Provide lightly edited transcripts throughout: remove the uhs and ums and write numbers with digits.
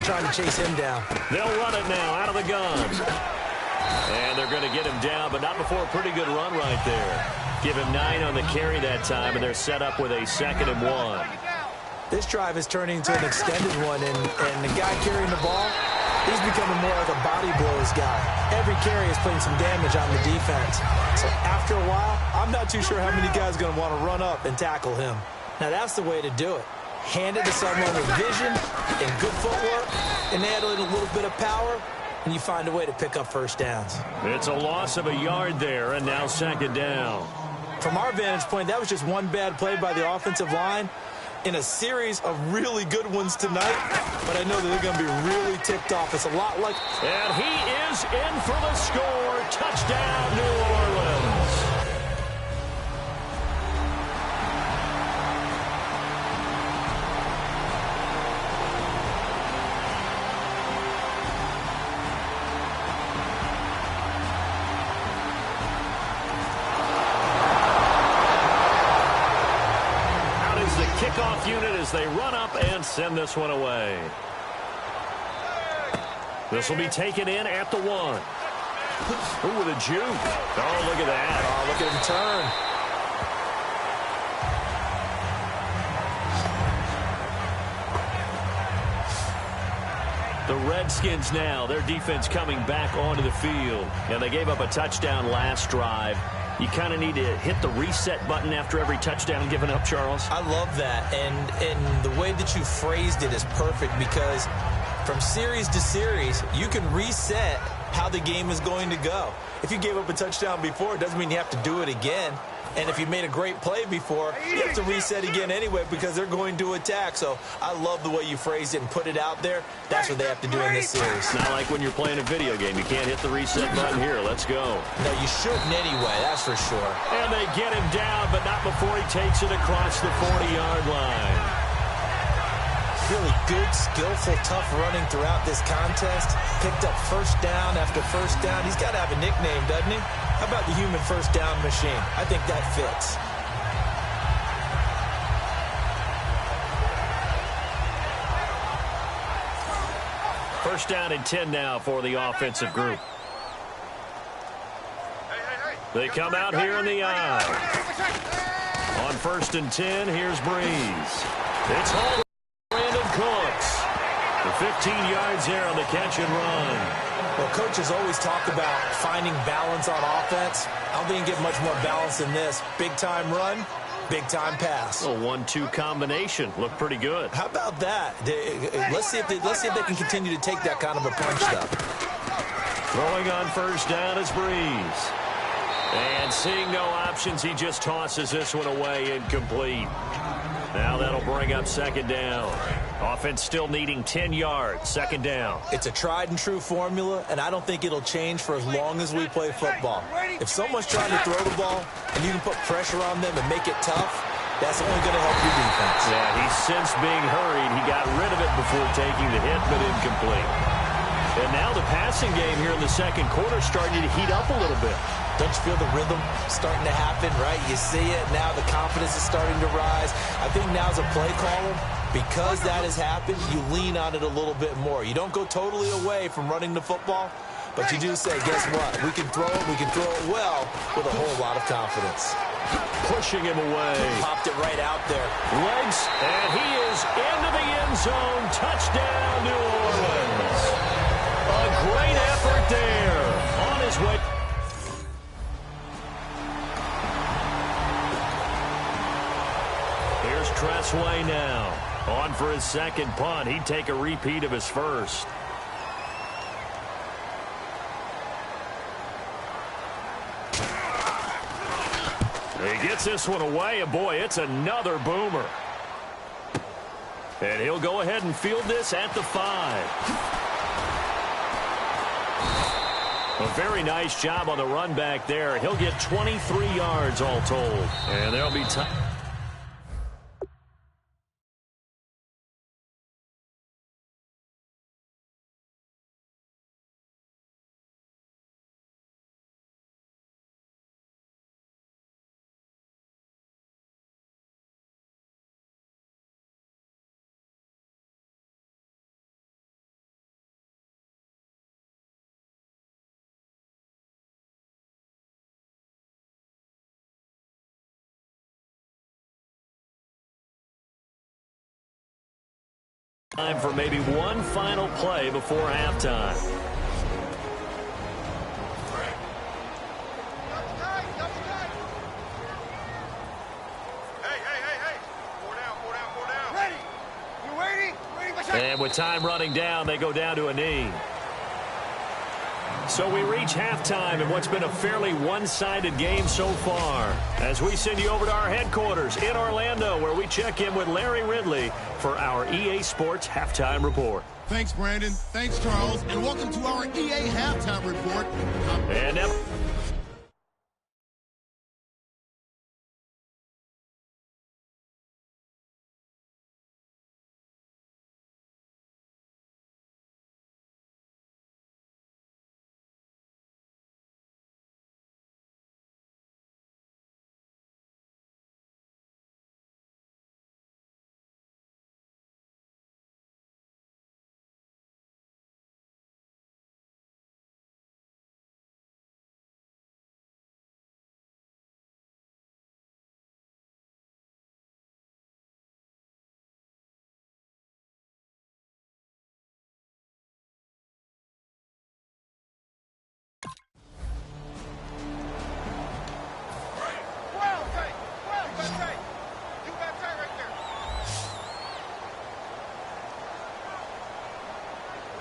trying to chase him down. They'll run it now out of the gun. And they're going to get him down, but not before a pretty good run right there. Give him 9 on the carry that time, and they're set up with a 2nd and 1. This drive is turning into an extended one, and the guy carrying the ball, he's becoming more like a body blows guy. Every carry is putting some damage on the defense. So after a while, I'm not too sure how many guys are going to want to run up and tackle him. Now that's the way to do it. Hand it to someone with vision and good footwork, and add a little bit of power, and you find a way to pick up first downs. It's a loss of a yard there, and now 2nd down. From our vantage point, that was just one bad play by the offensive line in a series of really good ones tonight, but I know that they're going to be really ticked off. It's a lot like... And he is in for the score. Touchdown, New Orleans. Kickoff unit as they run up and send this one away. This will be taken in at the 1. Ooh, with a juke. Oh, look at that. Oh, look at him turn. The Redskins now, their defense coming back onto the field. And they gave up a touchdown last drive. You kind of need to hit the reset button after every touchdown given up, Charles. I love that. And the way that you phrased it is perfect, because from series to series, you can reset how the game is going to go. If you gave up a touchdown before, it doesn't mean you have to do it again. And if you made a great play before, you have to reset again anyway because they're going to attack. So I love the way you phrased it and put it out there. That's what they have to do in this series. It's not like when you're playing a video game. You can't hit the reset button here. Let's go. No, you shouldn't anyway, that's for sure. And they get him down, but not before he takes it across the 40-yard line. Really good, skillful, tough running throughout this contest. Picked up first down after first down. He's got to have a nickname, doesn't he? How about the human first down machine? I think that fits. First down and 10 now for the offensive group. They come out here in the eye. On 1st and 10, here's Breeze. It's all Brandon Cooks. The 15 yards there on the catch and run. Well, coaches always talk about finding balance on offense. I don't think you get much more balance than this. Big-time run, big-time pass. A 1-2 combination. Looked pretty good. How about that? Let's see if they can continue to take that kind of a punch, though. Throwing on first down is Breeze. And seeing no options, he just tosses this one away, incomplete. Now that'll bring up 2nd down. Offense still needing 10 yards. 2nd down. It's a tried-and-true formula, and I don't think it'll change for as long as we play football. If someone's trying to throw the ball and you can put pressure on them and make it tough, that's only going to help your defense. Yeah, he's since being hurried. He got rid of it before taking the hit, but incomplete. And now the passing game here in the 2nd quarter starting to heat up a little bit. Don't you feel the rhythm starting to happen, right? You see it. Now the confidence is starting to rise. I think now as a play caller, because that has happened, you lean on it a little bit more. You don't go totally away from running the football, but you do say, guess what? We can throw it well with a whole lot of confidence. Pushing him away. Popped it right out there. Legs, and he is into the end zone. Touchdown, New Orleans. A great effort there. On his way. Here's Tressway now. On for his 2nd punt. He'd take a repeat of his first. He gets this one away, and boy, it's another boomer. And he'll go ahead and field this at the 5. A very nice job on the run back there. He'll get 23 yards all told. And there'll be time. Time for maybe one final play before halftime. And with time running down, they go down to a knee. So we reach halftime in what's been a fairly one-sided game so far, as we send you over to our headquarters in Orlando, where we check in with Larry Ridley for our EA Sports Halftime Report. Thanks, Brandon. Thanks, Charles. And welcome to our EA Halftime Report. And now...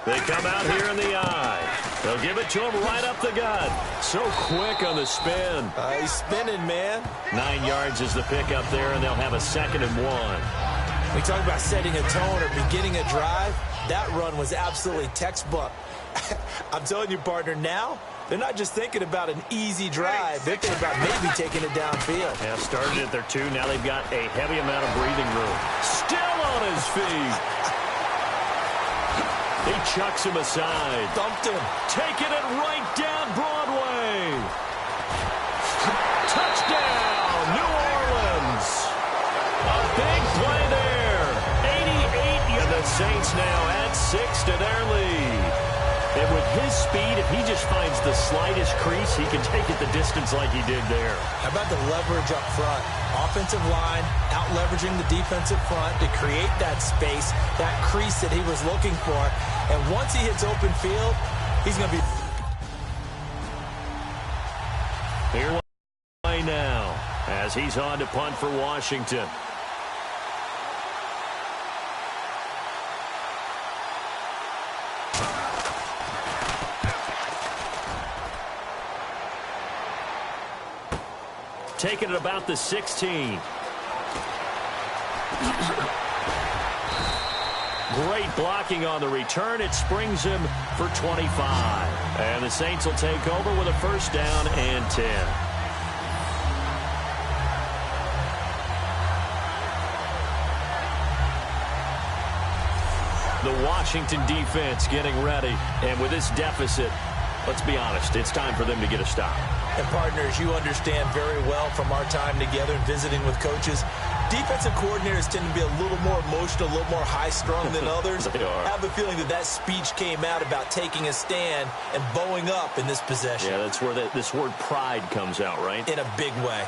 They come out here in the eye. They'll give it to him right up the gut. So quick on the spin. He's spinning, man. 9 yards is the pick up there, and they'll have a 2nd and 1. We talk about setting a tone or beginning a drive. That run was absolutely textbook. I'm telling you, partner, now they're not just thinking about an easy drive. They're thinking about maybe taking it downfield. Yeah, started at their 2. Now they've got a heavy amount of breathing room. Still on his feet. He chucks him aside. Thumped him. Taking it right down Broadway. Touchdown, New Orleans. A big play there. 88, and the Saints now add 6 to their lead. And with his speed, if he just finds the slightest crease, he can take it the distance like he did there. How about the leverage up front? Offensive line out-leveraging the defensive front to create that space, that crease that he was looking for. And once he hits open field, he's going to be... Here play now as he's on to punt for Washington. Taking it about the 16. Great blocking on the return. It springs him for 25. And the Saints will take over with a 1st down and 10. The Washington defense getting ready. And with this deficit, let's be honest, it's time for them to get a stop. And partners, you understand very well from our time together and visiting with coaches, defensive coordinators tend to be a little more emotional, a little more high-strung than others. They are. I have a feeling that speech came out about taking a stand and bowing up in this possession. Yeah, that's where this word pride comes out, right? In a big way.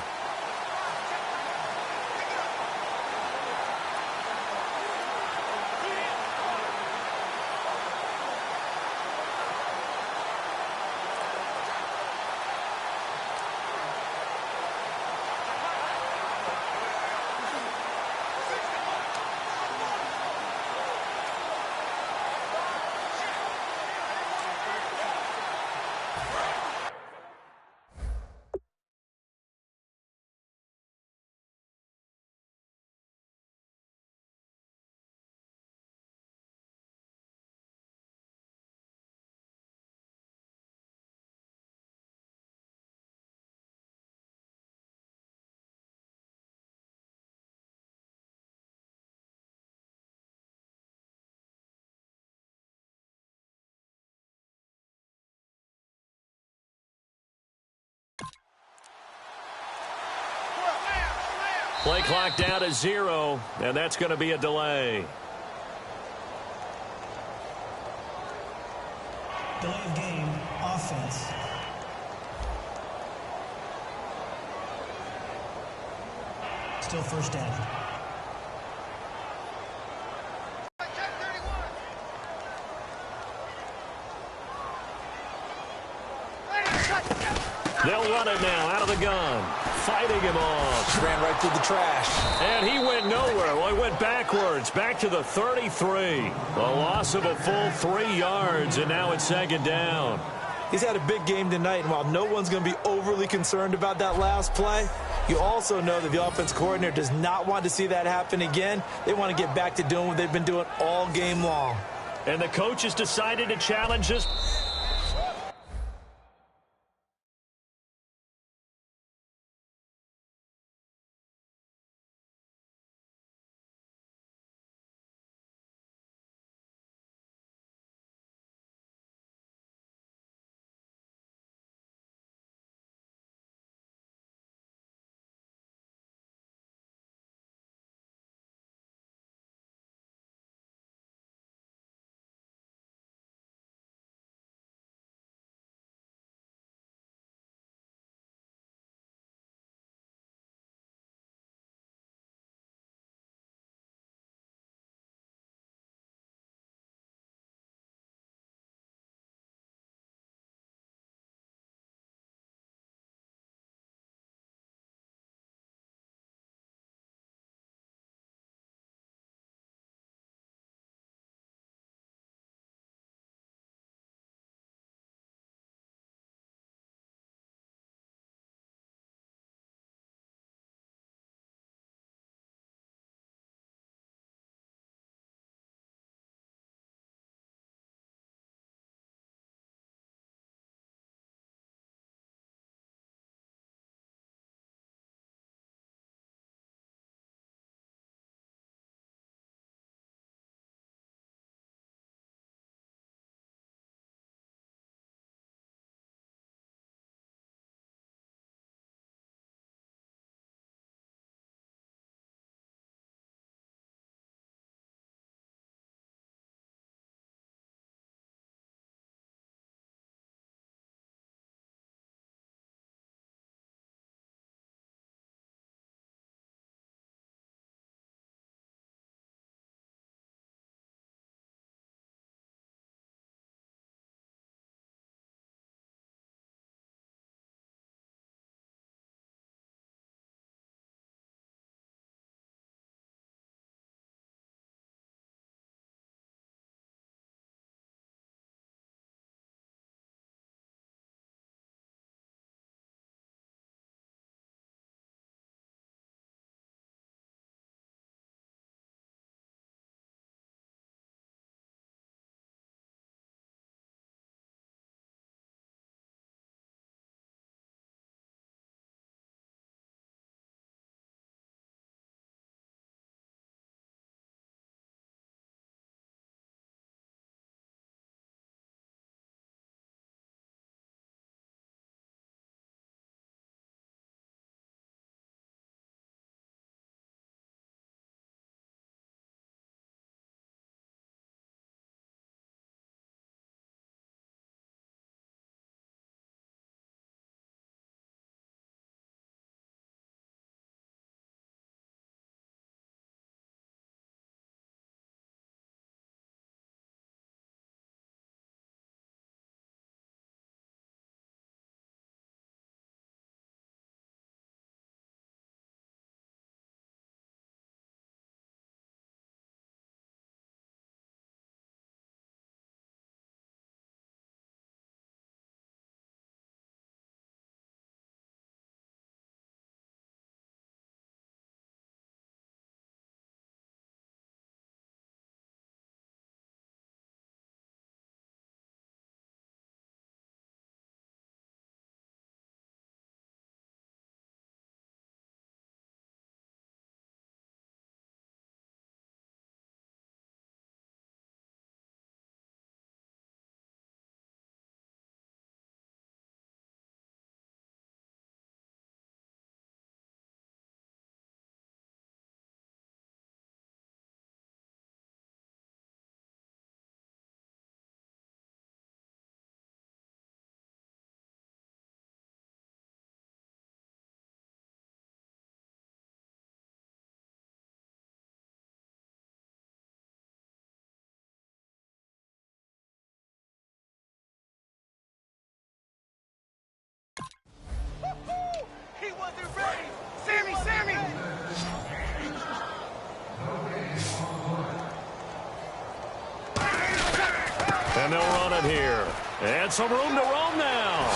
Play clock down to 0, and that's going to be a delay. Delay of game, offense. Still 1st down. They'll run it now out of the gun. Fighting him off. Just ran right through the trash. And he went nowhere. Well, he went backwards, back to the 33. A loss of a full 3 yards, and now it's second down. He's had a big game tonight, and while no one's going to be overly concerned about that last play, you also know that the offense coordinator does not want to see that happen again. They want to get back to doing what they've been doing all game long. And the coach has decided to challenge this. And they'll run it here. And some room to roam now.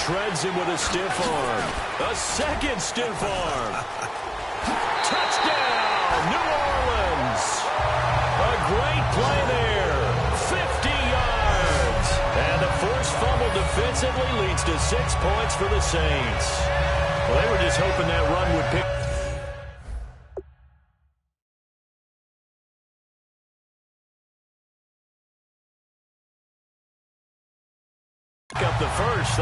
Shreds him with a stiff arm. A second stiff arm. Touchdown, New Orleans. A great play there. 50 yards. And the forced fumble defensively leads to 6 points for the Saints. Well, they were just hoping that run would pick up the first.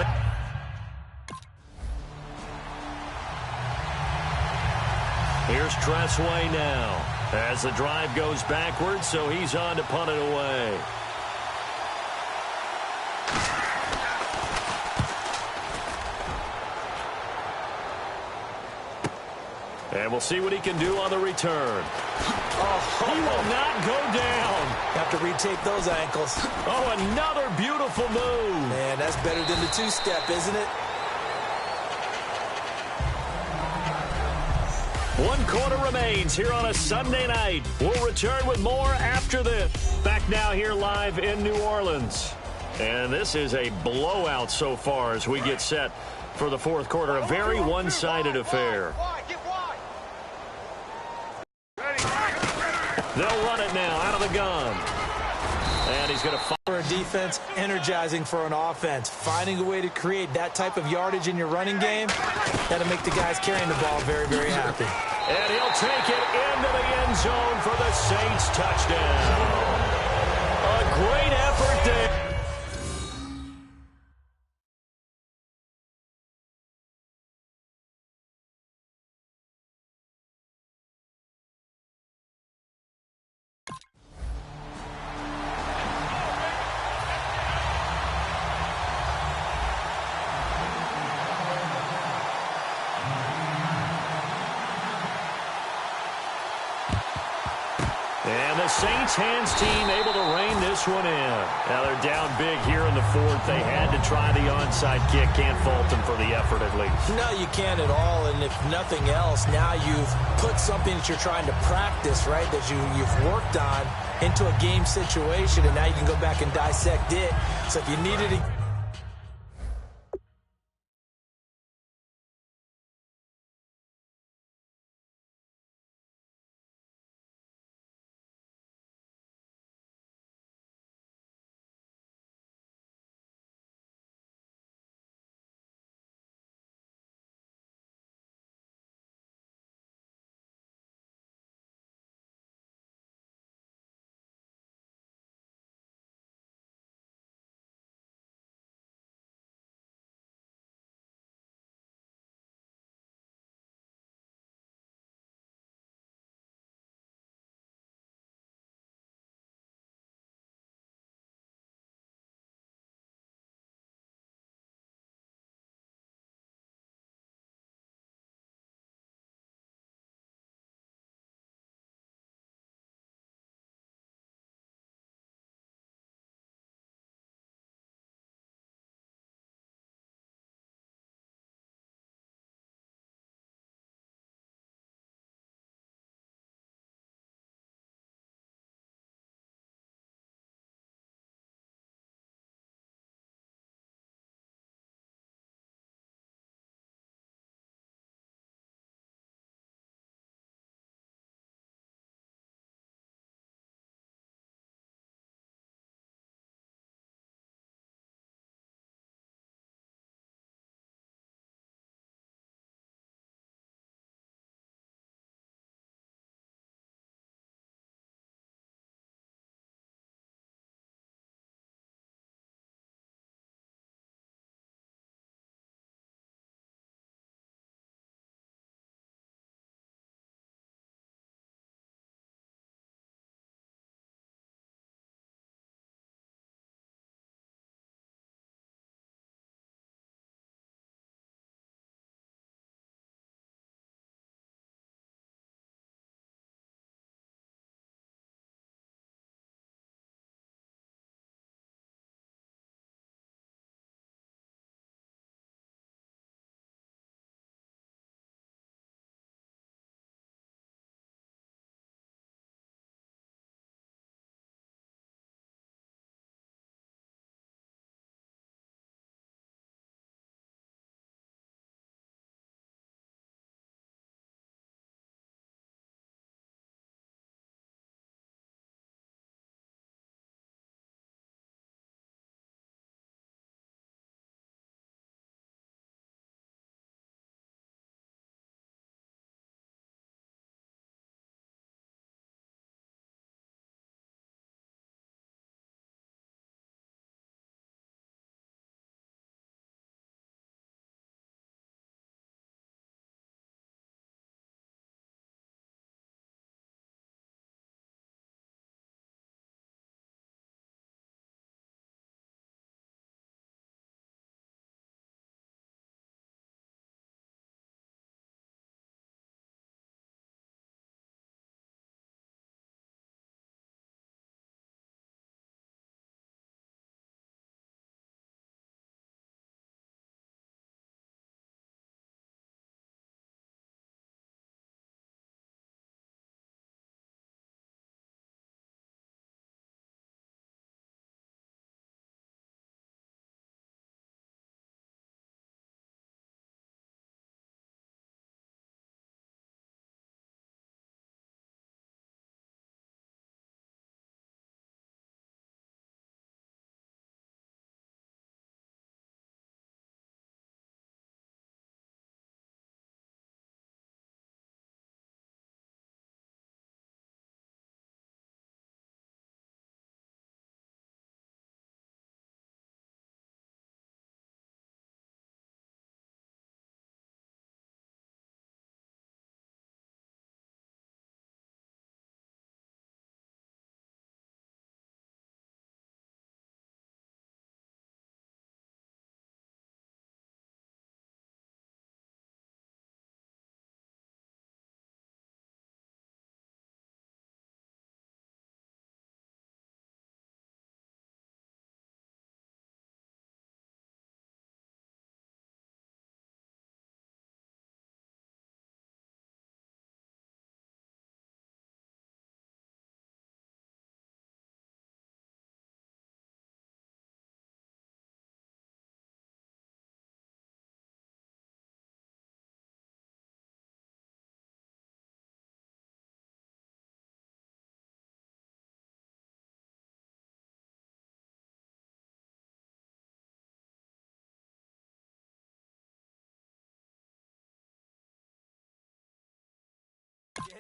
Here's Tressway now as the drive goes backwards, so he's on to punt it away. And we'll see what he can do on the return. Oh, he will not go down. Have to retake those ankles. Oh, another beautiful move. Man, that's better than the two-step, isn't it? 1 quarter remains here on a Sunday night. We'll return with more after this. Back now here live in New Orleans. And this is a blowout so far as we get set for the fourth quarter. A very one-sided affair. They'll run it now out of the gun. And he's going to fire. For a defense, energizing for an offense. Finding a way to create that type of yardage in your running game, that'll make the guys carrying the ball very, very happy. And he'll take it into the end zone for the Saints touchdown. A great effort there. And the Saints hands team able to rein this one in. Now they're down big here in the fourth. They had to try the onside kick. Can't fault them for the effort at least. No, you can't at all. And if nothing else, now you've put something that you're trying to practice, right, that you've worked on into a game situation, and now you can go back and dissect it. So if you needed to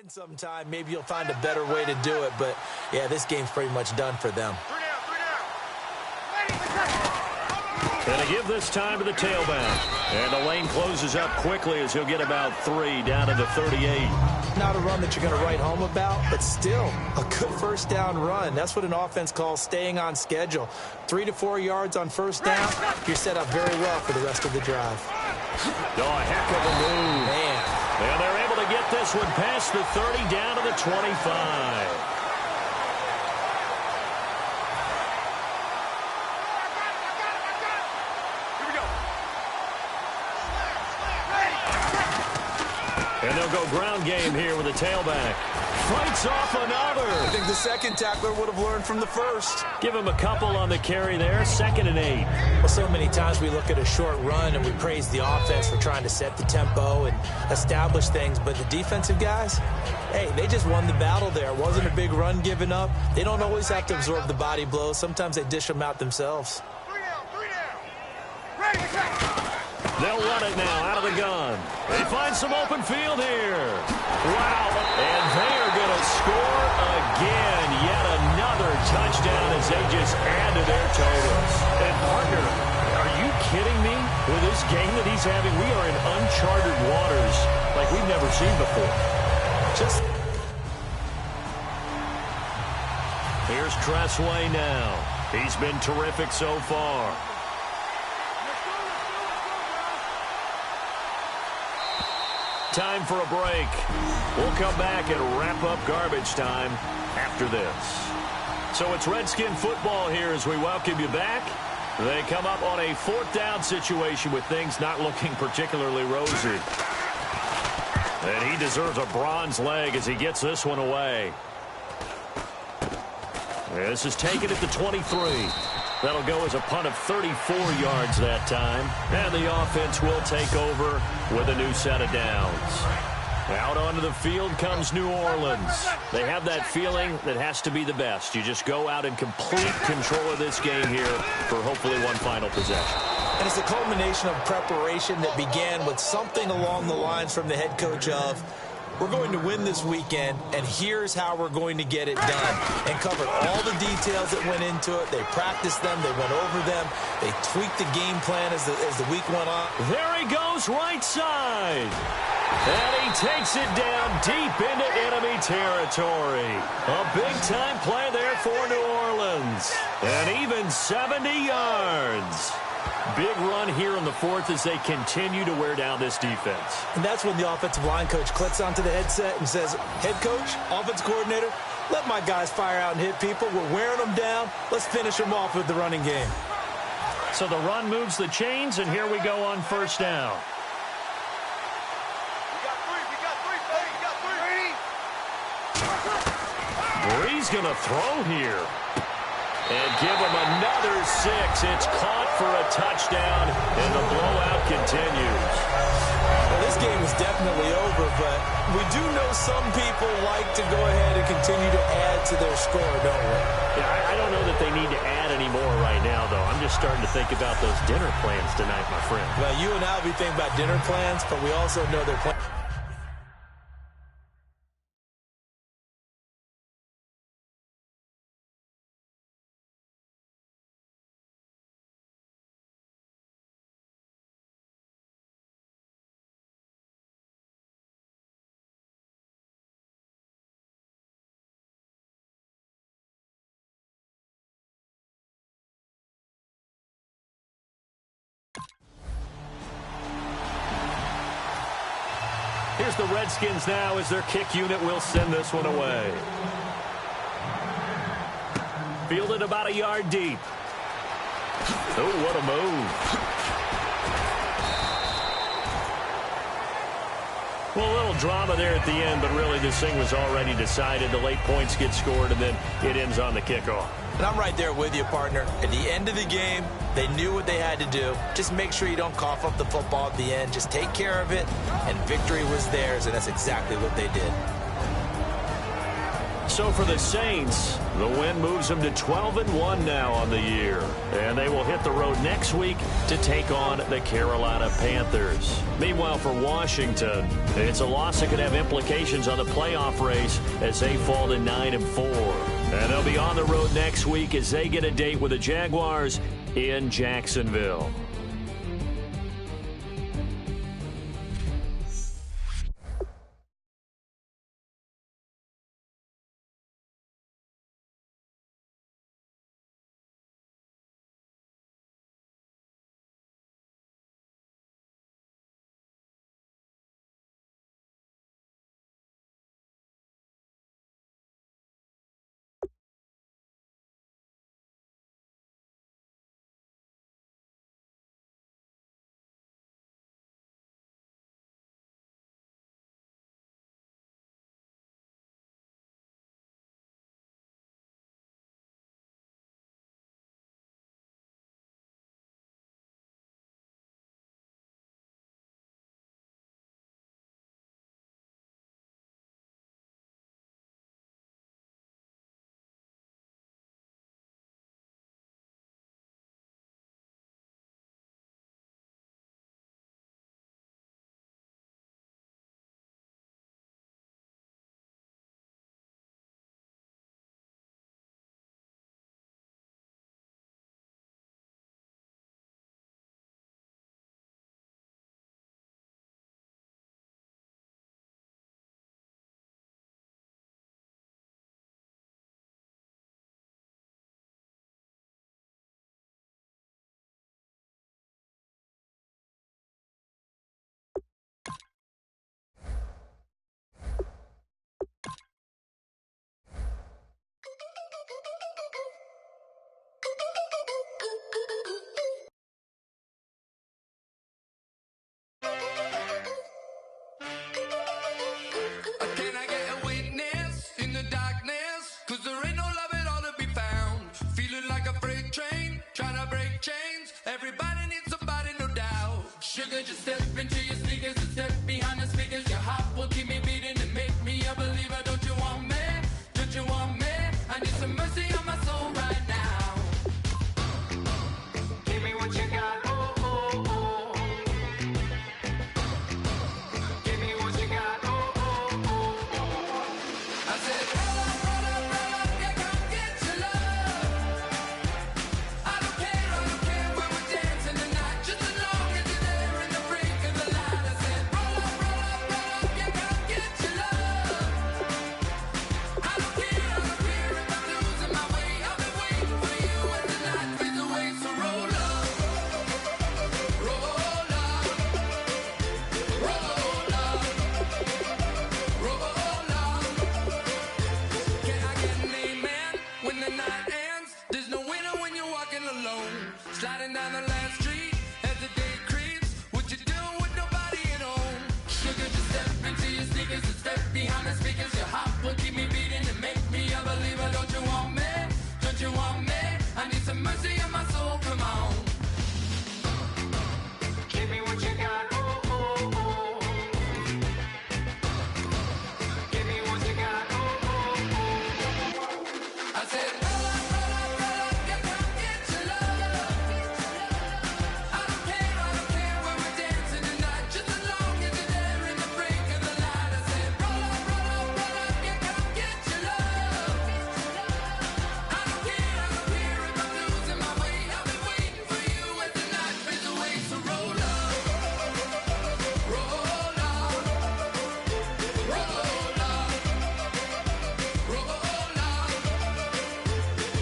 Sometime maybe you'll find a better way to do it, but yeah, this game's pretty much done for them. Gonna give this time to the tailback. And the lane closes up quickly as he'll get about 3 down to the 38. Not a run that you're going to write home about, but still a good first down run. That's what an offense calls staying on schedule. 3 to 4 yards on first down, you're set up very well for the rest of the drive. Oh, a heck of a move. Man. And they're able to get this one past the 30 down to the 25. And they'll go ground game here with a tailback. Fights off another. I think the second tackler would have learned from the first. Give him a couple on the carry there. 2nd and 8. Well, so many times we look at a short run and we praise the offense for trying to set the tempo and establish things. But the defensive guys, hey, they just won the battle there. It wasn't a big run given up. They don't always have to absorb the body blows. Sometimes they dish them out themselves. They'll run it now out of the gun. They find some open field here. Wow. And they are going to score again. Yet another touchdown as they just add to their totals. And partner, are you kidding me? With this game that he's having, we are in uncharted waters like we've never seen before. Here's Tressway now. He's been terrific so far. Time for a break. We'll come back and wrap up garbage time after this. So it's Redskin football here as we welcome you back. They come up on a 4th down situation with things not looking particularly rosy. And he deserves a bronze leg as he gets this one away. This is taken at the 23. That'll go as a punt of 34 yards that time. And the offense will take over with a new set of downs. Out onto the field comes New Orleans. They have that feeling that has to be the best. You just go out in complete control of this game here for hopefully one final possession. And it's a culmination of preparation that began with something along the lines from the head coach of, we're going to win this weekend, and here's how we're going to get it done. And covered all the details that went into it. They practiced them. They went over them. They tweaked the game plan as the week went on. There he goes, right side. And he takes it down deep into enemy territory. A big-time play there for New Orleans. And even 70 yards. Big run here in the 4th as they continue to wear down this defense. And that's when the offensive line coach clicks onto the headset and says, head coach, offense coordinator, let my guys fire out and hit people. We're wearing them down. Let's finish them off with the running game. So the run moves the chains, and here we go on first down. Bree's going to throw here. And give him another 6. It's caught for a touchdown, and the blowout continues. Well, this game is definitely over, but we do know some people like to go ahead and continue to add to their score, don't we? Yeah, I don't know that they need to add any more right now, though. I'm just starting to think about those dinner plans tonight, my friend. Well, you and I will be thinking about dinner plans, but we also know they're playing. Here's the Redskins now as their kick unit will send this one away. Fielded about a yard deep. Oh, what a move. Well, a little drama there at the end, but really this thing was already decided. The late points get scored, and then it ends on the kickoff. And I'm right there with you, partner. At the end of the game, they knew what they had to do. Just make sure you don't cough up the football at the end. Just take care of it, and victory was theirs, and that's exactly what they did. So for the Saints, the win moves them to 12-1 now on the year. And they will hit the road next week to take on the Carolina Panthers. Meanwhile, for Washington, it's a loss that could have implications on the playoff race as they fall to 9-4. And they'll be on the road next week as they get a date with the Jaguars in Jacksonville. Can I get a witness in the darkness? 'Cause there ain't no love at all to be found. Feeling like a freight train, trying to break chains. Everybody needs somebody, no doubt. Sugar, just step into your sneakers and step behind the speakers. Your heart will keep me beating and make me a believer. Don't you want me? Don't you want me? I need some mercy on my soul right now. Give me what you got, oh, oh, oh. Give me what you got, oh, oh, oh. I said, roll up, yeah, come get your love. I don't care when we're dancing tonight, just as long as you're there in the break of the light. I said, roll up, yeah, come get your love. I don't care if I'm losing my way. I've been waiting for you as the night fades away. So roll up, roll up, roll up, roll up. Can I get an amen when the night ends? There's no winner when you're walking alone. Sliding down the last street as the day creeps. What you doing with nobody at home? Sugar, just step into your sneakers and step behind the speakers. Your heart will keep me beating and make me a believer. Don't you want me? Don't you want me? I need some mercy on my soul. Come on. Give me what you got. Oh, oh, oh. Give me what you got. Oh, oh, oh. I said, roll up, yeah, come get your love. I don't care when we're dancing tonight, just as long as you're there in the break of the light. I said, roll up, yeah, come get your love. I don't care if I'm losing my way. I've been waiting for you as the night fades away. So roll up, roll up, roll up, roll up,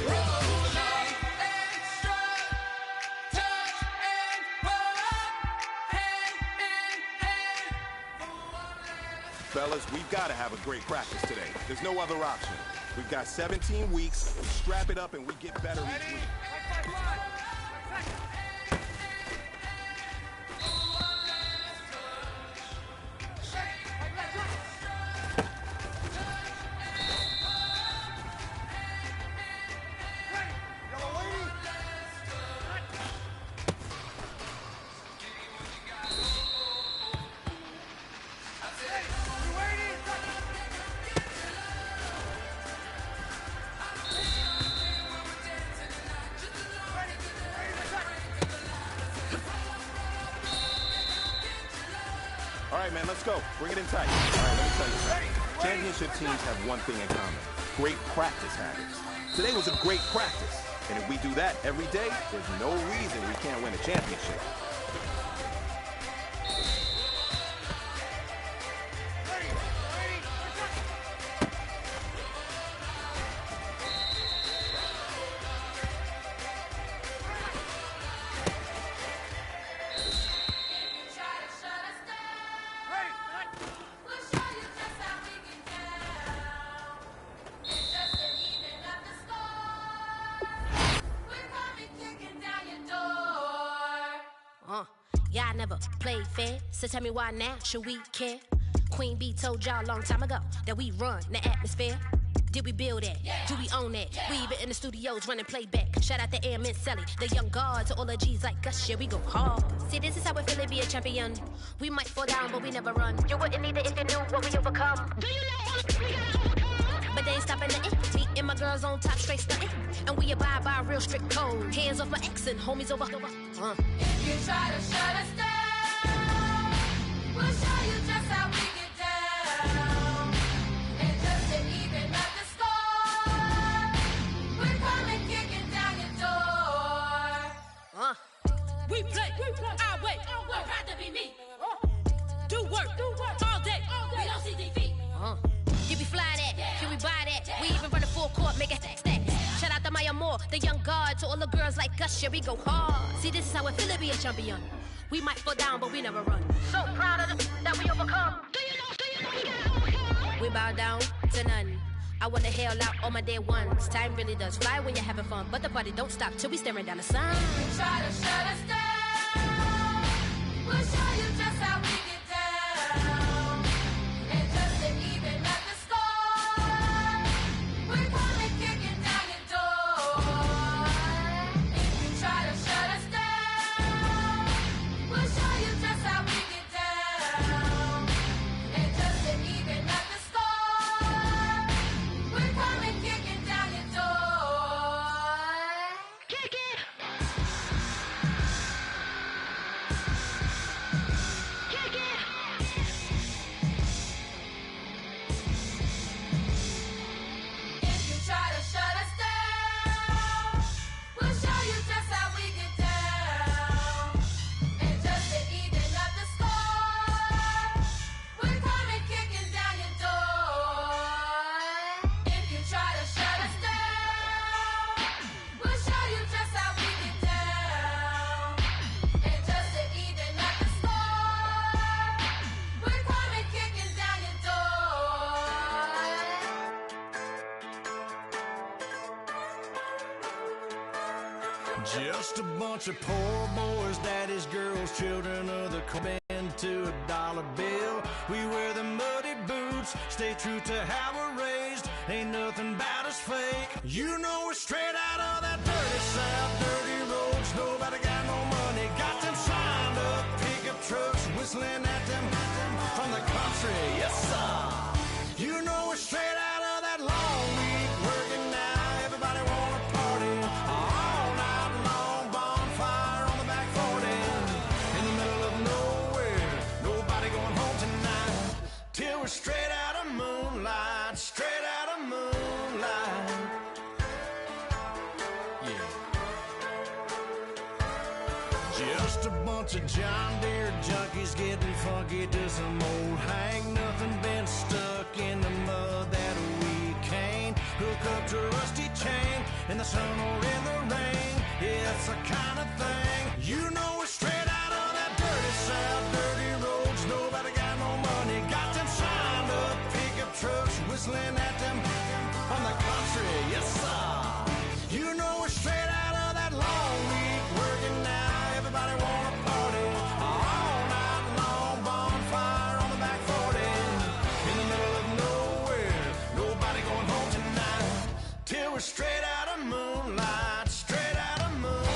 roll up. Extra touch and pull up, hand in hand. Fellas, we've got to have a great practice today. There's no other option. We've got 17 weeks. We strap it up and we get better each week. right, man, let's go. Bring it in tight. All right, let me tell you something. Championship teams have one thing in common: great practice habits. Today was a great practice, and if we do that every day, there's no reason we can't win a championship. Y'all never played fair, so tell me why now should we care? Queen Bee told y'all a long time ago that we run the atmosphere. Did we build it? Yeah. Do we own it? Yeah. We even in the studios running playback. Shout out to Air Sally, the young guard, to all the G's like us. Yeah, we go hard. See, this is how we feel to be a champion. We might fall down, but we never run. You wouldn't need it if you knew what we overcome. Do you know what we gotta overcome? But they ain't stopping nothing. Me and my girls on top, straight stunting. And we abide by a real strict code. Hands off my ex and homies over. If you try to shut us down, we'll show you just how we get down. And just to even up the score, we're coming kicking down your door. We play our way. I'd rather be me. Do work all day. We don't see defeat. Can we fly that? Can we buy that? We even run a full court, make a stack. Shout out to Maya Moore, the young guard, to all the girls like us. Yeah, we go hard. See, this is how it feel to be a champion. We might fall down, but we never run. So proud of that we overcome. Do you know we gotta overcome? We bow down to none. I wanna hail out all my day ones. Time really does fly when you're having fun, but the party don't stop till we staring down the sun. Try to shut us down, we'll show you just how we get down. And just to even up the score, we're coming kicking down your door. If you try to shut us down, we'll show you just how we get down. And just to even up the score, we're coming kicking down your door. Kick it! Kick it! If you try to shut us down, we'll show you just how we get down. And just to even up the score, we're coming kicking down your door. If you try to shut us down, we'll show you just how we get down. And just to even up the score, we're coming kicking down your door. Just a bunch of poor boys, daddies, girls, children of the band to a dollar bill. We wear the muddy boots, stay true to how we're raised. Ain't nothing about us fake. You know we're straight out of that dirty south, dirty roads. Nobody got no money, got them signed up pickup trucks, whistling at them from the country. Yes, sir. You know we're straight out of that long week working now. Everybody wanna party all night long, bonfire on the back 40 in the middle of nowhere. Nobody going home tonight till we're straight out of moonlight, straight out of moonlight. Yeah. Just a bunch of John Deere junkies getting funky to some old hang. Nothing been stuck in the mud that we can't hook up to a rusty chain in the sun or in the rain. It's the kind of thing. You know we're straight out of that dirty south, dirty roads. Nobody got no money, got them signed up pickup trucks, whistling at them from the country. Yes, sir. You know we're straight out of that long week working now. Everybody wanna party all night long, bonfire on the back 40 in the middle of nowhere. Nobody going home tonight till we're straight out of moonlight, straight out of moonlight.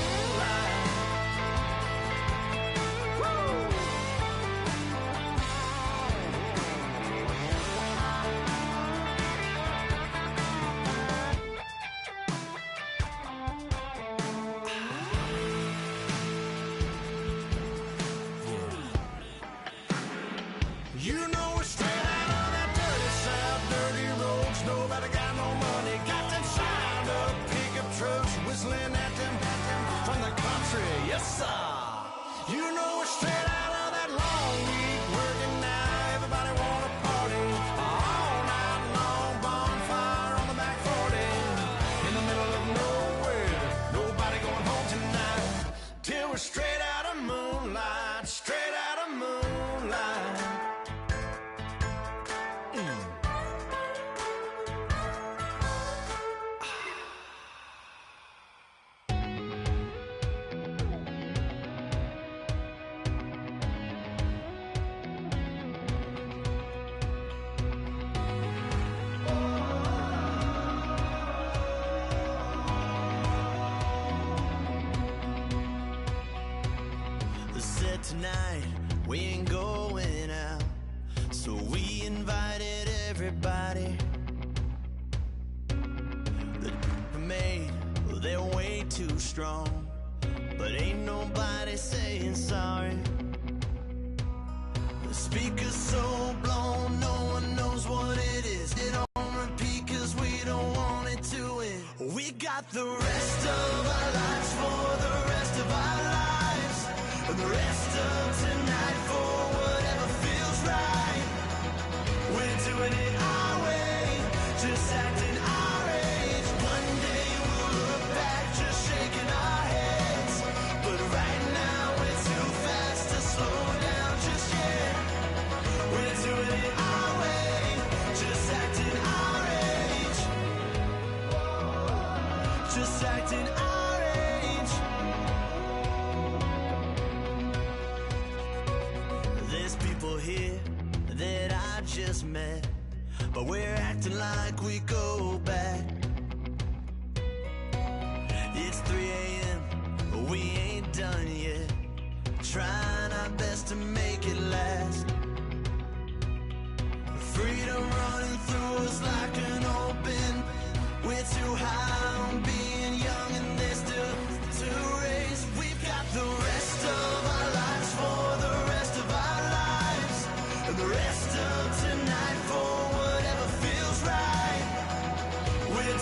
You know we're straight out of that dirty south, dirty roads. Nobody got no money. Got them signed up pickup trucks whistling at them from the country. Yes, sir. You know we're straight out of that long week working now. Everybody wanna party all night long. Bonfire on the back 40 in the middle of nowhere. Nobody going home tonight till we're straight out of moonlight. Straight out of moonlight. Said tonight we ain't going out, so we invited everybody. The made, well, they're way too strong, but ain't nobody saying sorry. The speaker's so blown, no one knows what it is. It on repeat 'cause we don't want it to end. We got the rest of our lives for the rest of our lives, and the rest of tonight for whatever feels right. We're doing it our way, just acting our age. One day we'll look back just shaking our heads, but right now we're too fast to slow down just yet. We're doing it our way, just acting our age. Just acting our age. There's people here that I just met, but we're acting like we go back. It's 3 a.m., but we ain't done yet. Trying our best to make it last. Freedom running through us like an open. We're too high on being young and there's still to raise. We've got the rest of our lives for the rest of our lives, and the rest of tonight for whatever feels right. We're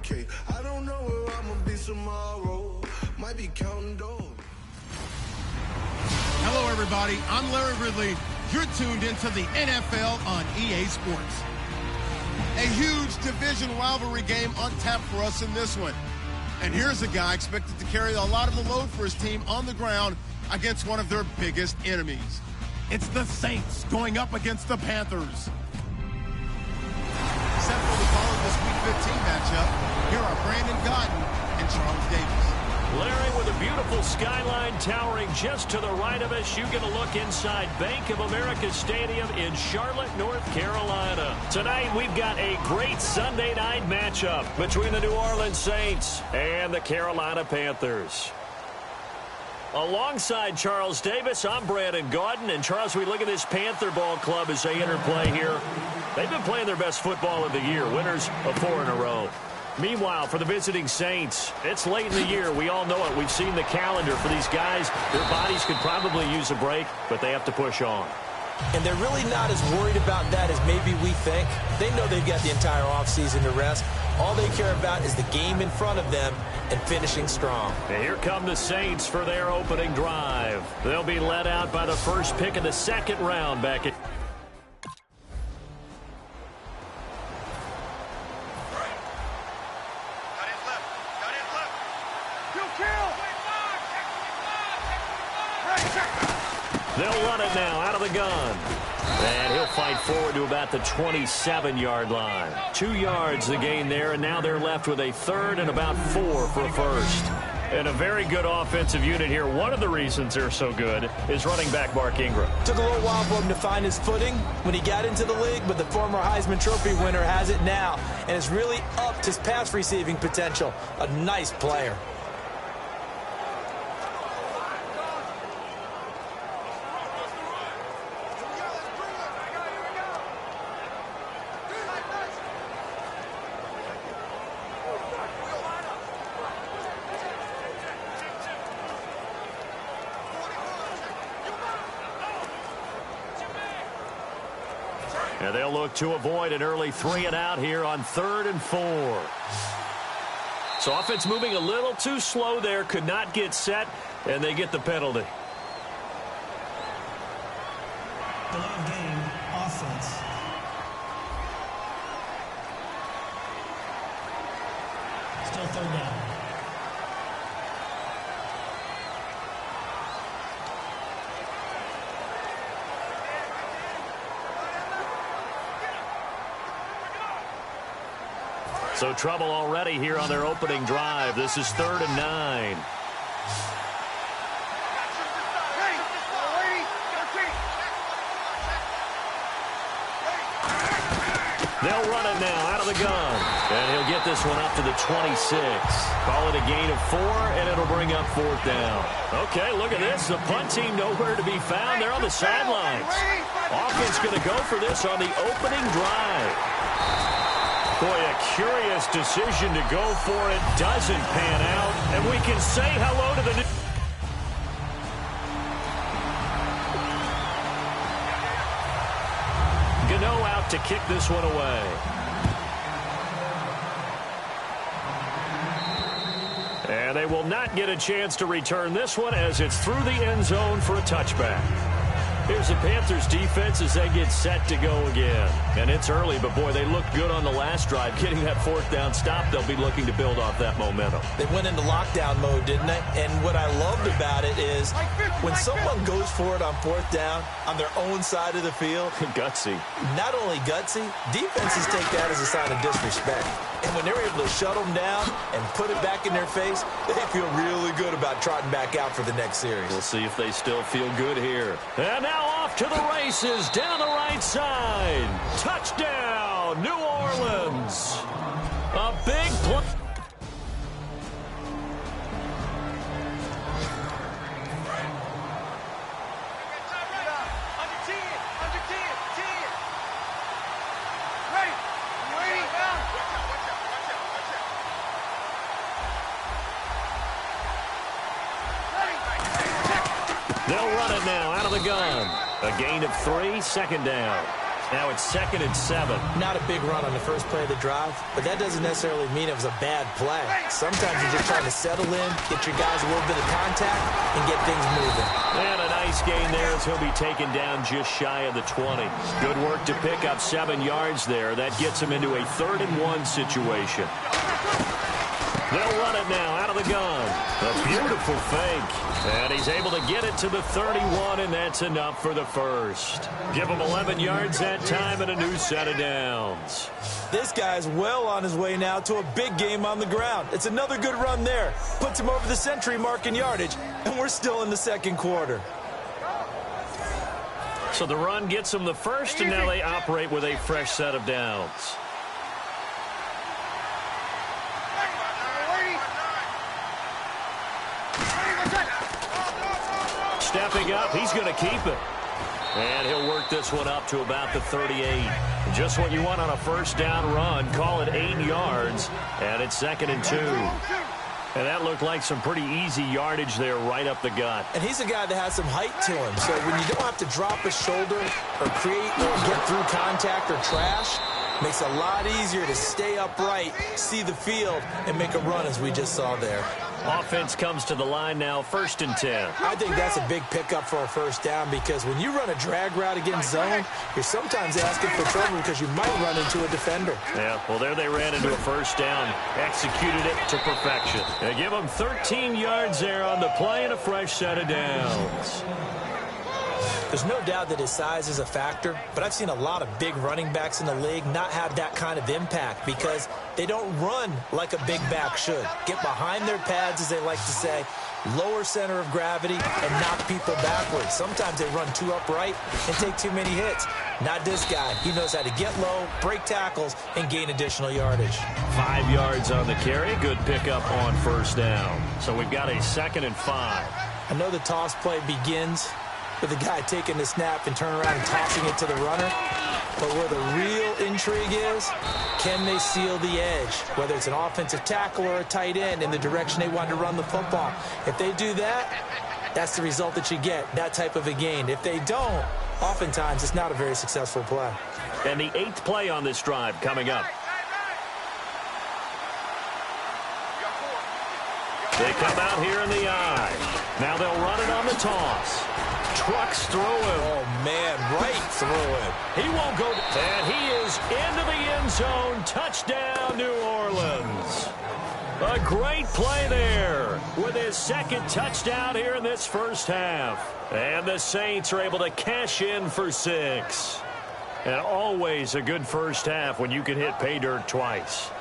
Okay, I don't know where I'm gonna be tomorrow. Might be counting doors. Hello, everybody. I'm Larry Ridley. You're tuned into the NFL on EA Sports. A huge division rivalry game on tap for us in this one. And here's a guy expected to carry a lot of the load for his team on the ground against one of their biggest enemies. It's the Saints going up against the Panthers. Set for the follow this Week 15 matchup, here are Brandon Godden and Charles Davis. Larry, with a beautiful skyline towering just to the right of us, you get a look inside Bank of America Stadium in Charlotte, North Carolina. Tonight, we've got a great Sunday night matchup between the New Orleans Saints and the Carolina Panthers. Alongside Charles Davis, I'm Brandon Gaudin. And Charles, we look at this Panther ball club as they enter play here. They've been playing their best football of the year, winners of 4 in a row. Meanwhile, for the visiting Saints, it's late in the year. We all know it. We've seen the calendar for these guys. Their bodies could probably use a break, but they have to push on. And they're really not as worried about that as maybe we think. They know they've got the entire offseason to rest. All they care about is the game in front of them and finishing strong. And here come the Saints for their opening drive. They'll be led out by the first pick of the second round back at... They'll run it now out of the gun. And he'll fight forward to about the 27-yard line. 2 yards the gain there, and now they're left with a third and about 4 for a first. And a very good offensive unit here. One of the reasons they're so good is running back Mark Ingram. Took a little while for him to find his footing when he got into the league, but the former Heisman Trophy winner has it now and has really upped his pass receiving potential. A nice player. And they'll look to avoid an early 3 and out here on 3rd and 4. So offense moving a little too slow there, could not get set, and they get the penalty. Delay of game, offense. Still 3rd down. So trouble already here on their opening drive. This is 3rd and 9. They'll run it now out of of the gun. And he'll get this one up to the 26. Call it a gain of 4, and it'll bring up 4th down. Okay, look at this. The punt team nowhere to be found. They're on the sidelines. Offense going to go for this on the opening drive. Boy, a curious decision to go for it. Doesn't pan out. And we can say hello to the new... Gano out to kick this one away. And they will not get a chance to return this one as it's through the end zone for a touchback. Here's the Panthers defense as they get set to go again. And it's early, but boy, they looked good on the last drive. Getting that 4th down stop, they'll be looking to build off that momentum. They went into lockdown mode, didn't they? And what I loved about it is when someone goes for it on 4th down on their own side of the field. Gutsy. Not only gutsy, defenses take that as a sign of disrespect. And when they're able to shut them down and put it back in their face, they feel really good about trotting back out for the next series. We'll see if they still feel good here. And now off to the races down the right side. Touchdown, New Orleans. A big play. They'll run it now out of the gun. A gain of 3, 2nd down. Now it's 2nd and 7. Not a big run on the first play of the drive, but that doesn't necessarily mean it was a bad play. Sometimes you're just trying to settle in, get your guys a little bit of contact, and get things moving. And a nice gain there as he'll be taken down just shy of the 20. Good work to pick up 7 yards there. That gets him into a 3rd and 1 situation. They'll run it now out of the gun. A beautiful fake. And he's able to get it to the 31, and that's enough for the first. Give him 11 yards that time and a new set of downs. This guy's well on his way now to a big game on the ground. It's another good run there. Puts him over the century mark in yardage, and we're still in the 2nd quarter. So the run gets them the first, and now they operate with a fresh set of downs. Stepping up, he's going to keep it. And he'll work this one up to about the 38. Just what you want on a 1st down run. Call it 8 yards, and it's 2nd and 2. And that looked like some pretty easy yardage there right up the gut. And he's a guy that has some height to him. So when you don't have to drop a shoulder or create or get through contact or trash, makes it a lot easier to stay upright, see the field, and make a run as we just saw there. Offense comes to the line now, 1st and 10. I think that's a big pickup for a 1st down because when you run a drag route against zone, you're sometimes asking for trouble because you might run into a defender. Yeah, well, there they ran into a 1st down, executed it to perfection. They give them 13 yards there on the play and a fresh set of downs. There's no doubt that his size is a factor, but I've seen a lot of big running backs in the league not have that kind of impact because they don't run like a big back should. Get behind their pads, as they like to say, lower center of gravity, and knock people backwards. Sometimes they run too upright and take too many hits. Not this guy. He knows how to get low, break tackles, and gain additional yardage. 5 yards on the carry. Good pickup on 1st down. So we've got a 2nd and 5. I know the toss play begins with the guy taking the snap and turning around and tossing it to the runner. But where the real intrigue is, can they seal the edge? Whether it's an offensive tackle or a tight end in the direction they want to run the football. If they do that, that's the result that you get, that type of a gain. If they don't, oftentimes it's not a very successful play. And the 8th play on this drive coming up. They come out here in the eye. Now they'll run it on the toss. Trucks through him. Oh, man, right through him. He won't go. And he is into the end zone. Touchdown, New Orleans. A great play there with his 2nd touchdown here in this 1st half. And the Saints are able to cash in for 6. And always a good 1st half when you can hit pay dirt twice.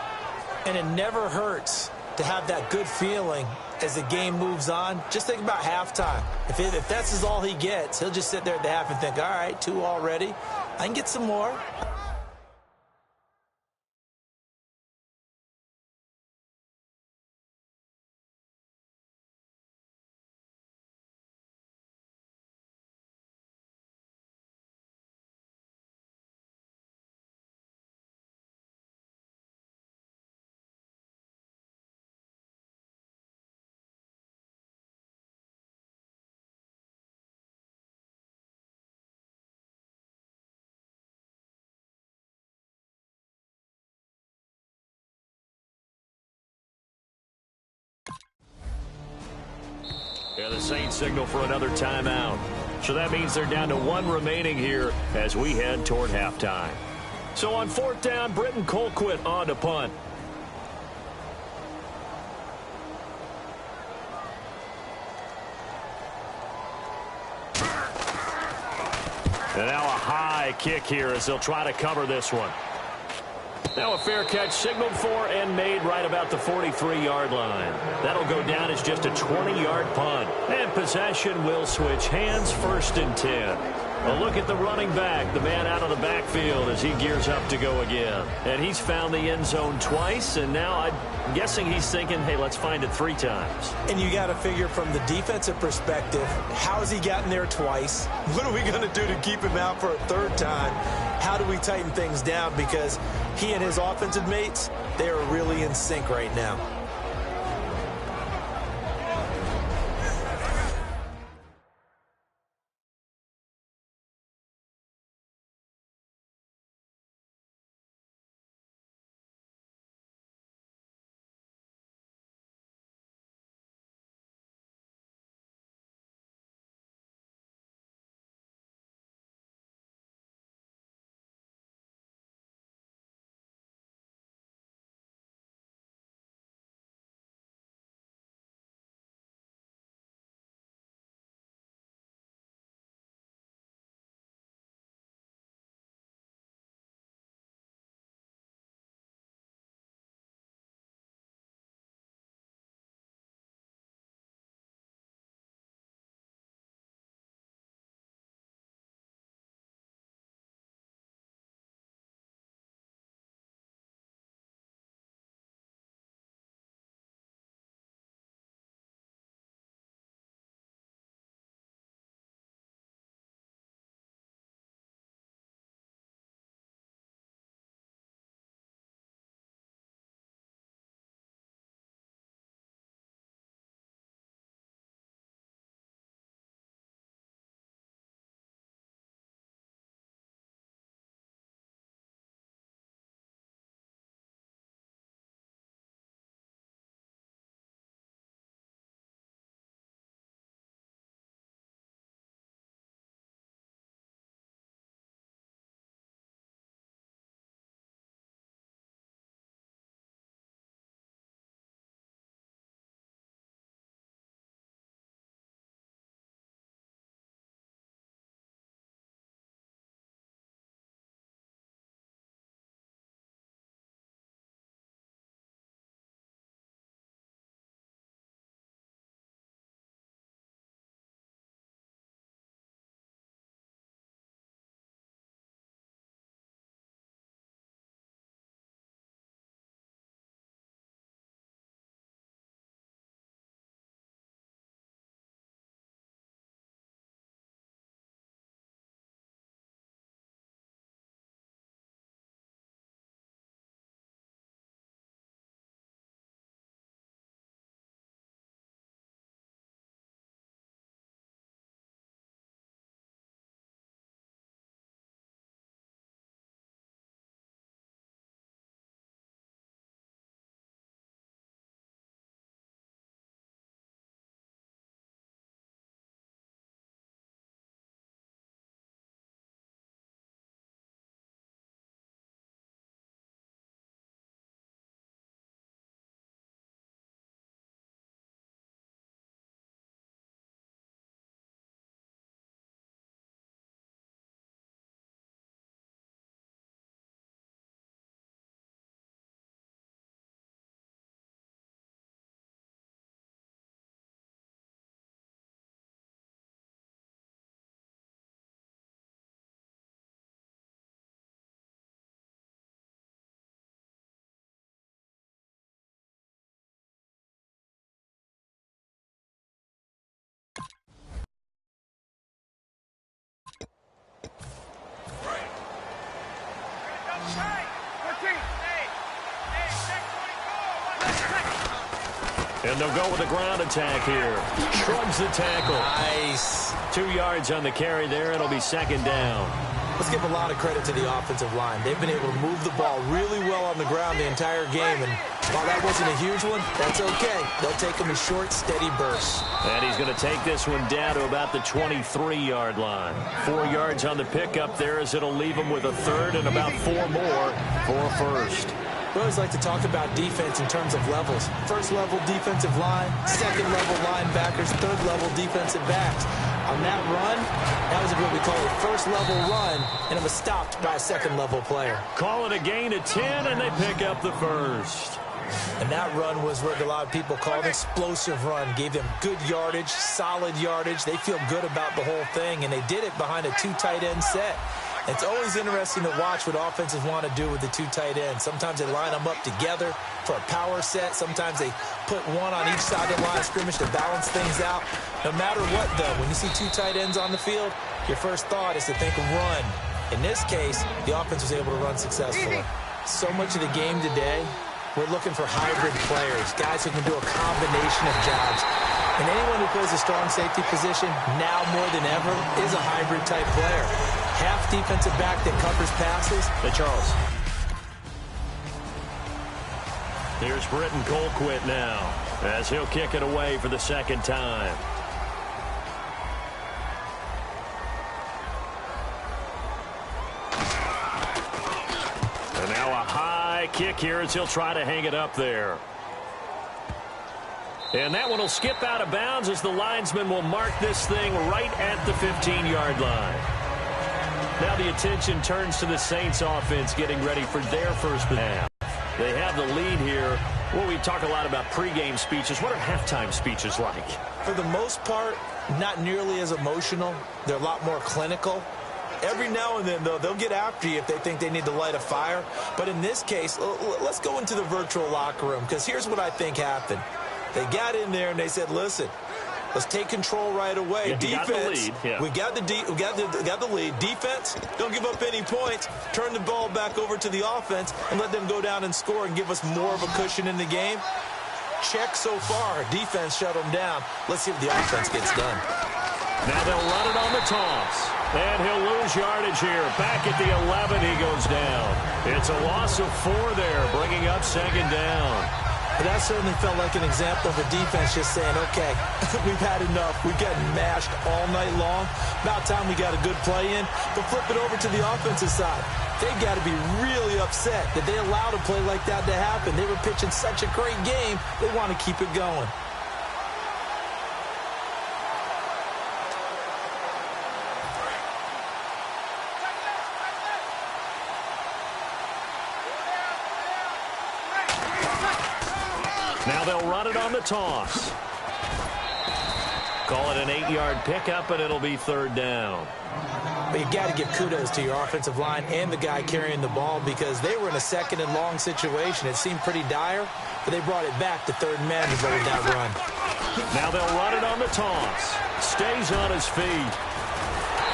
And it never hurts to have that good feeling as the game moves on. Just think about halftime. If that's all he gets, he'll just sit there at the half and think, all right, 2 already. I can get some more. Yeah, the Saints signal for another timeout. So that means they're down to 1 remaining here as we head toward halftime. So on 4th down, Britton Colquitt on to punt. And now a high kick here as they'll try to cover this one. Now a fair catch signaled for and made right about the 43-yard line. That'll go down as just a 20-yard punt. And possession will switch hands, 1st and 10. A look at the running back, the man out of the backfield as he gears up to go again. And he's found the end zone twice, and now I'm guessing he's thinking, hey, let's find it 3 times. And you got to figure from the defensive perspective, how has he gotten there twice? What are we going to do to keep him out for a 3rd time? How do we tighten things down? Because he and his offensive mates, they are really in sync right now. And they'll go with a ground attack here. Shrugs the tackle. Nice. 2 yards on the carry there. It'll be 2nd down. Let's give a lot of credit to the offensive line. They've been able to move the ball really well on the ground the entire game, and While that wasn't a huge one, that's okay. They'll take them in short, steady bursts. And he's going to take this one down to about the 23-yard line. 4 yards on the pickup there as it'll leave him with a third and about 4 more for a first. We always like to talk about defense in terms of levels. First-level defensive line, second-level linebackers, third-level defensive backs. On that run, that was what we call a first-level run, and it was stopped by a second-level player. Call it a gain of 10, and they pick up the first. And that run was what a lot of people call an explosive run. Gave them good yardage, solid yardage. They feel good about the whole thing, and they did it behind a 2 tight end set. It's always interesting to watch what offenses want to do with the 2 tight ends. Sometimes they line them up together for a power set. Sometimes they put one on each side of the line of scrimmage to balance things out. No matter what, though, when you see 2 tight ends on the field, your first thought is to think run. In this case, the offense was able to run successfully. So much of the game today, we're looking for hybrid players, guys who can do a combination of jobs. And anyone who plays a strong safety position, now more than ever, is a hybrid-type player. Half defensive back that covers passes. Hey, Charles. Here's Britton Colquitt now as he'll kick it away for the second time. And now a high kick here as he'll try to hang it up there. And that one will skip out of bounds as the linesman will mark this thing right at the 15-yard line. Now the attention turns to the Saints offense getting ready for their first half. They have the lead here. Well, we talk a lot about pregame speeches. What are halftime speeches like? For the most part, not nearly as emotional. They're a lot more clinical. Every now and then, though, they'll get after you if they think they need to light a fire. But in this case, let's go into the virtual locker room, because here's what I think happened. They got in there and they said, listen, let's take control right away. Yeah, defense, we got the lead. Defense, don't give up any points. Turn the ball back over to the offense and let them go down and score and give us more of a cushion in the game. Check so far. Defense shut them down. Let's see if the offense gets done. Now they'll run it on the toss. And he'll lose yardage here. Back at the 11, he goes down. It's a loss of 4 there, bringing up second down. But that certainly felt like an example of a defense just saying, okay, we've had enough. We've gotten mashed all night long. About time we got a good play in. But flip it over to the offensive side. They've got to be really upset that they allowed a play like that to happen. They were pitching such a great game, they want to keep it going. Now they'll run it on the toss. Call it an 8-yard pickup, and it'll be third down. But you got to give kudos to your offensive line and the guy carrying the ball, because they were in a second and long situation. It seemed pretty dire, but they brought it back to third man to avoid that run. Now they'll run it on the toss. Stays on his feet.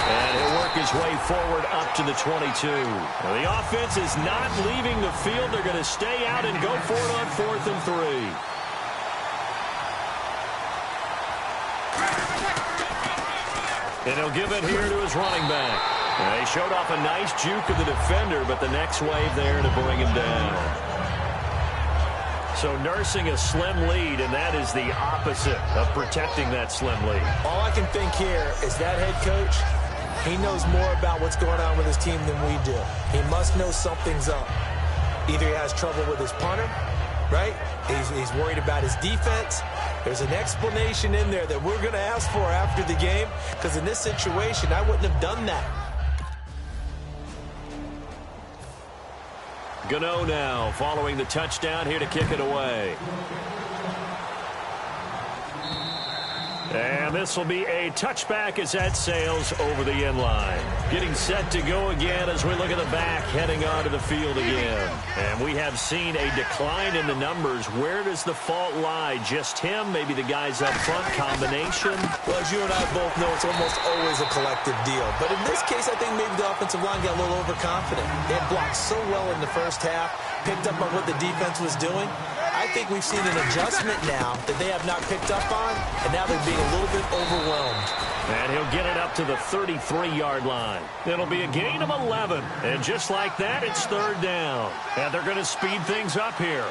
And he'll work his way forward up to the 22. Now the offense is not leaving the field. They're going to stay out and go for it on 4th and 3. And he'll give it here to his running back. He showed off a nice juke of the defender, but the next wave there to bring him down. So nursing a slim lead, and that is the opposite of protecting that slim lead. All I can think here is that head coach, he knows more about what's going on with his team than we do. He must know something's up. Either he has trouble with his punter, right? He's worried about his defense. There's an explanation in there that we're going to ask for after the game, because in this situation, I wouldn't have done that. Gano now following the touchdown here to kick it away. And this will be a touchback as that sails over the end line. Getting set to go again as we look at the back heading onto the field again. And we have seen a decline in the numbers. Where does the fault lie? Just him? Maybe the guys up front? Combination? Well, as you and I both know, it's almost always a collective deal. But in this case, I think maybe the offensive line got a little overconfident. They had blocked so well in the first half, picked up on what the defense was doing. I think we've seen an adjustment now that they have not picked up on, and now they're being a little bit overwhelmed. And he'll get it up to the 33-yard line. It'll be a gain of 11. And just like that, it's third down. And they're going to speed things up here.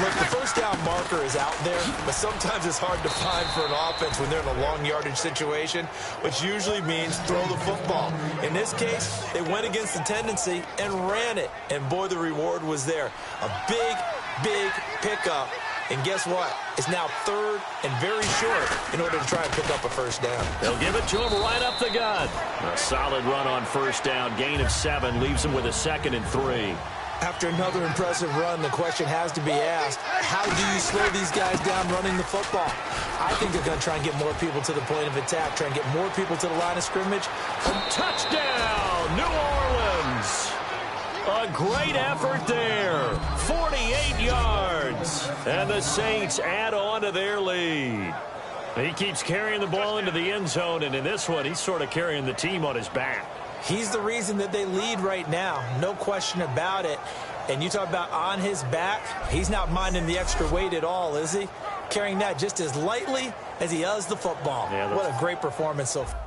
Look, the first down marker is out there, but sometimes it's hard to find for an offense when they're in a long yardage situation, which usually means throw the football. In this case, they went against the tendency and ran it. And boy, the reward was there. A big, big pickup. And guess what? It's now third and very short in order to try and pick up a first down. They'll give it to him right up the gut. A solid run on first down. Gain of 7 leaves him with a 2nd and 3. After another impressive run, the question has to be asked, how do you slow these guys down running the football? I think they're going to try and get more people to the point of attack, try and get more people to the line of scrimmage. Touchdown, New Orleans! A great effort there. 48 yards. And the Saints add on to their lead. He keeps carrying the ball into the end zone, and in this one, he's sort of carrying the team on his back. He's the reason that they lead right now. No question about it. And you talk about on his back, he's not minding the extra weight at all, is he? Carrying that just as lightly as he does the football. Yeah, what a great performance so far.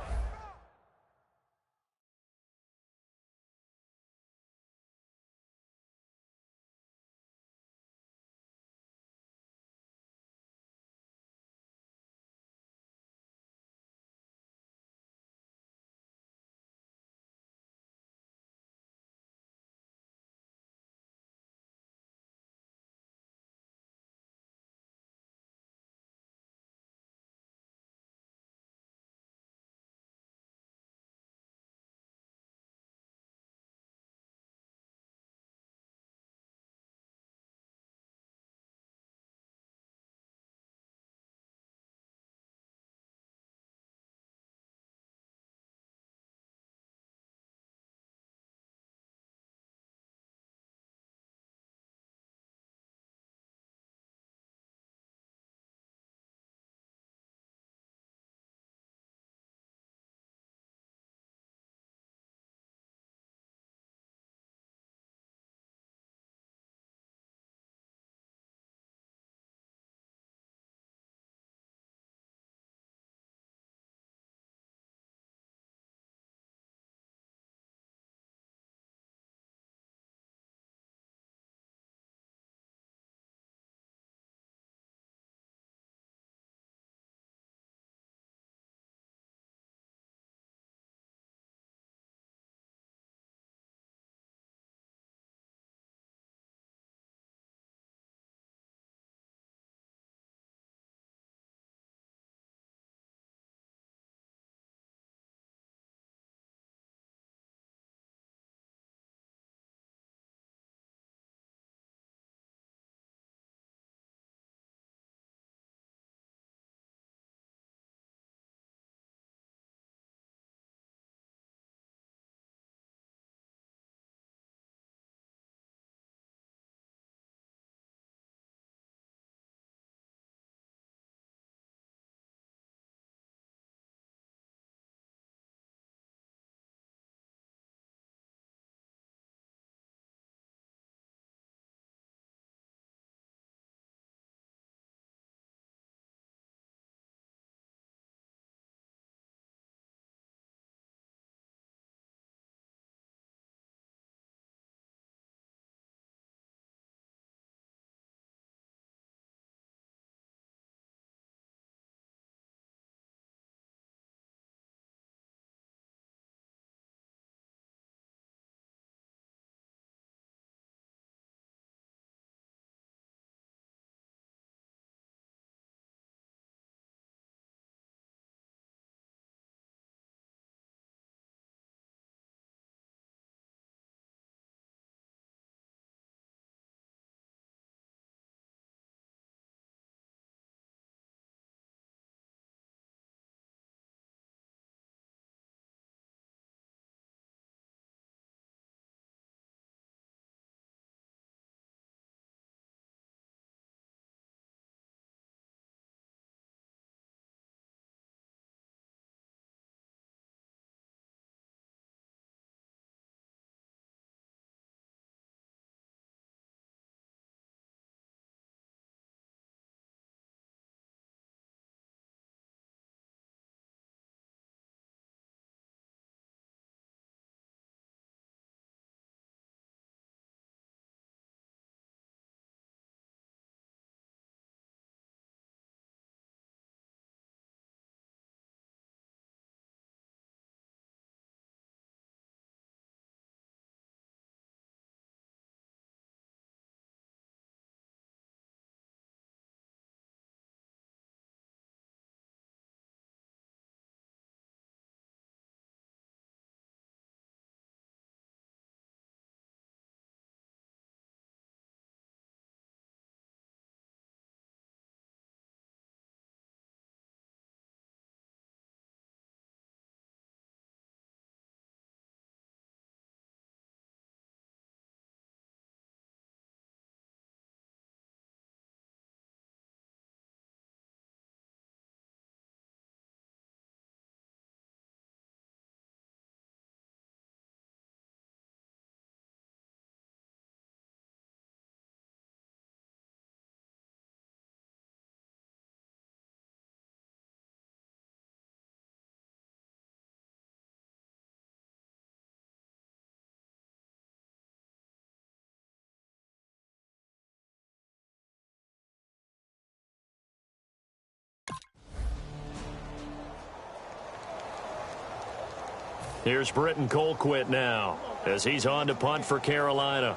Here's Britton Colquitt now as he's on to punt for Carolina.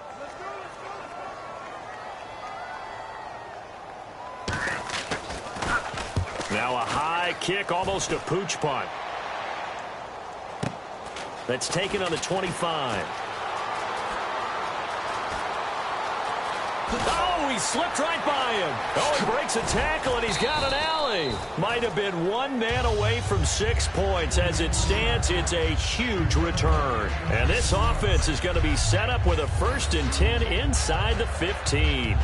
Now a high kick, almost a pooch punt. That's taken on the 25. Oh, he slipped right by him. Oh, he breaks a tackle, and he's got an alley. Might have been one man away from 6 points. As it stands, it's a huge return. And this offense is going to be set up with a 1st and 10 inside the 15.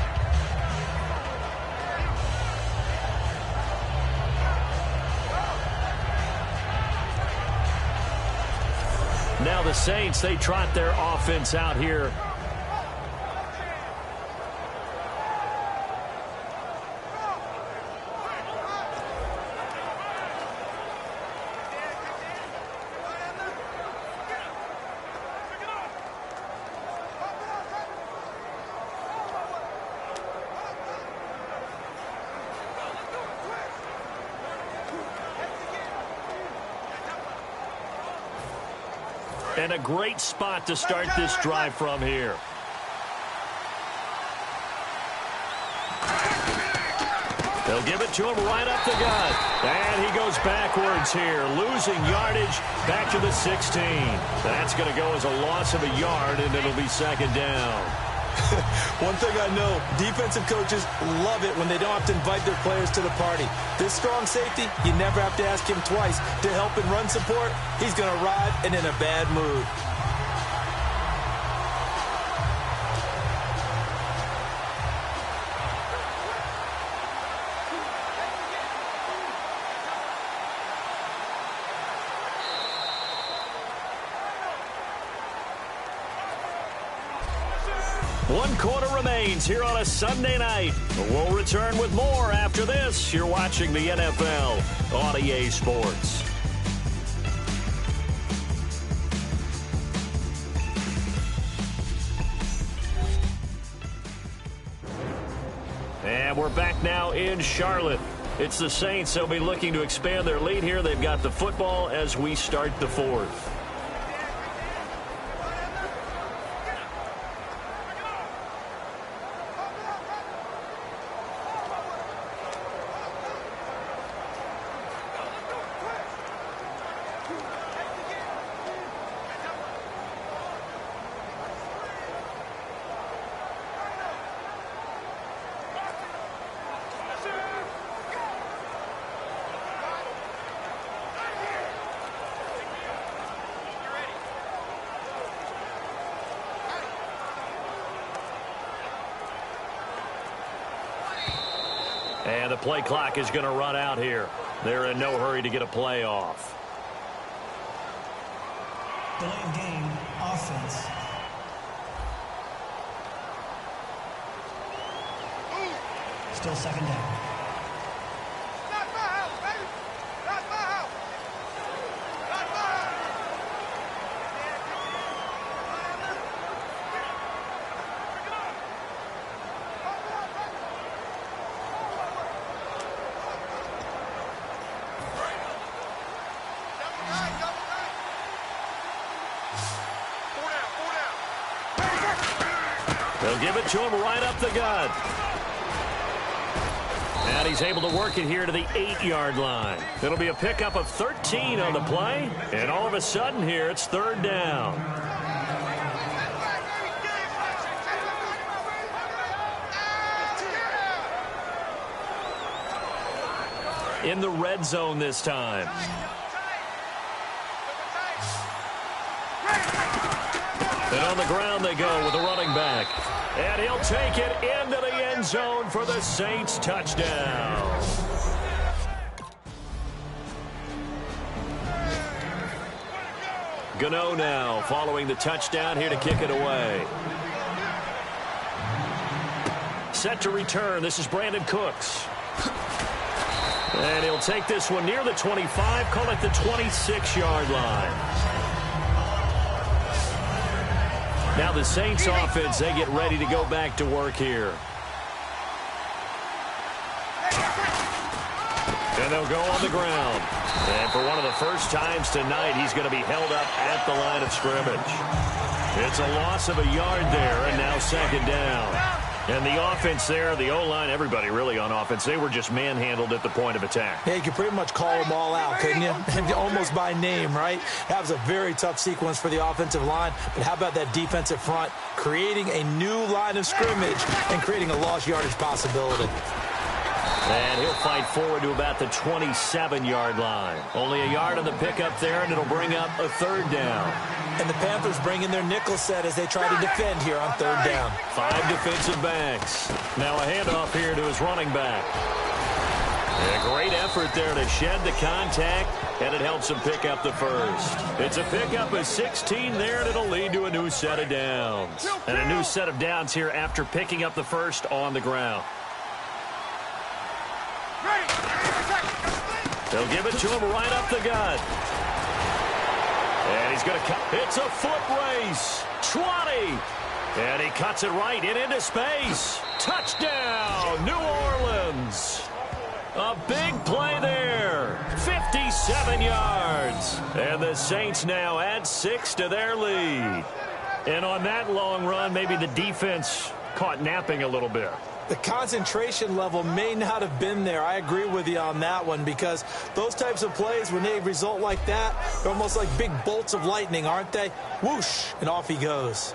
Now the Saints, they trot their offense out here. And a great spot to start this drive from here. They'll give it to him right up the gut. And he goes backwards here, losing yardage back to the 16. That's going to go as a loss of a yard, and it'll be 2nd down. One thing I know, defensive coaches love it when they don't have to invite their players to the party. This strong safety, you never have to ask him twice to help in run support. He's going to arrive and in a bad mood. One quarter remains here on a Sunday night. We'll return with more after this. You're watching the NFL on EA Sports. And we're back now in Charlotte. It's the Saints. They'll be looking to expand their lead here. They've got the football as we start the 4th. And the play clock is going to run out here. They're in no hurry to get a play off. Delay of game, offense. Still 2nd down. They'll give it to him right up the gut. And he's able to work it here to the 8-yard line. It'll be a pickup of 13 on the play. And all of a sudden here, it's 3rd down. In the red zone this time. And on the ground they go with a running back. And he'll take it into the end zone for the Saints touchdown. Gano now following the touchdown here to kick it away. Set to return. This is Brandon Cooks. And he'll take this one near the 25, call it the 26-yard line. Now the Saints offense, they get ready to go back to work here. And they'll go on the ground. And for one of the first times tonight, he's going to be held up at the line of scrimmage. It's a loss of a yard there, and now second down. And the offense there, the O-line, everybody really on offense, they were just manhandled at the point of attack. Yeah, you could pretty much call them all out, couldn't you? Almost by name, right? That was a very tough sequence for the offensive line. But how about that defensive front creating a new line of scrimmage and creating a lost yardage possibility? And he'll fight forward to about the 27-yard line. Only a yard on the pickup there, and it'll bring up a third down. And the Panthers bring in their nickel set as they try to defend here on third down. 5 defensive backs. Now a handoff here to his running back. A great effort there to shed the contact, and it helps him pick up the first. It's a pickup of 16 there, and it'll lead to a new set of downs. And a new set of downs here after picking up the first on the ground. They'll give it to him right up the gut. And he's going to cut. It's a foot race. 20. And he cuts it right into space. Touchdown, New Orleans. A big play there. 57 yards. And the Saints now add 6 to their lead. And on that long run, maybe the defense caught napping a little bit. The concentration level may not have been there. I agree with you on that one, because those types of plays, when they result like that, they're almost like big bolts of lightning, aren't they? Whoosh, and off he goes.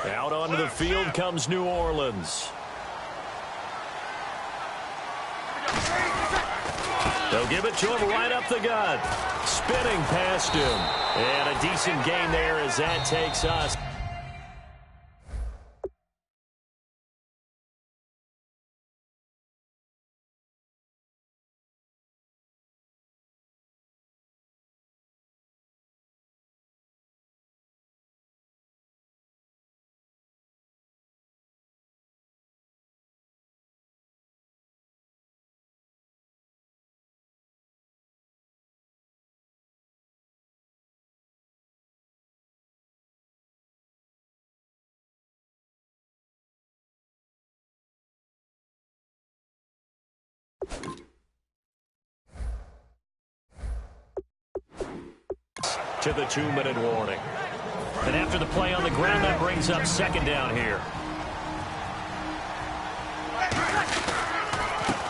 Out onto the field comes New Orleans. They'll give it to him right up the gut. Spinning past him. And a decent gain there as that takes us. To the 2-minute warning. And after the play on the ground, that brings up second down here.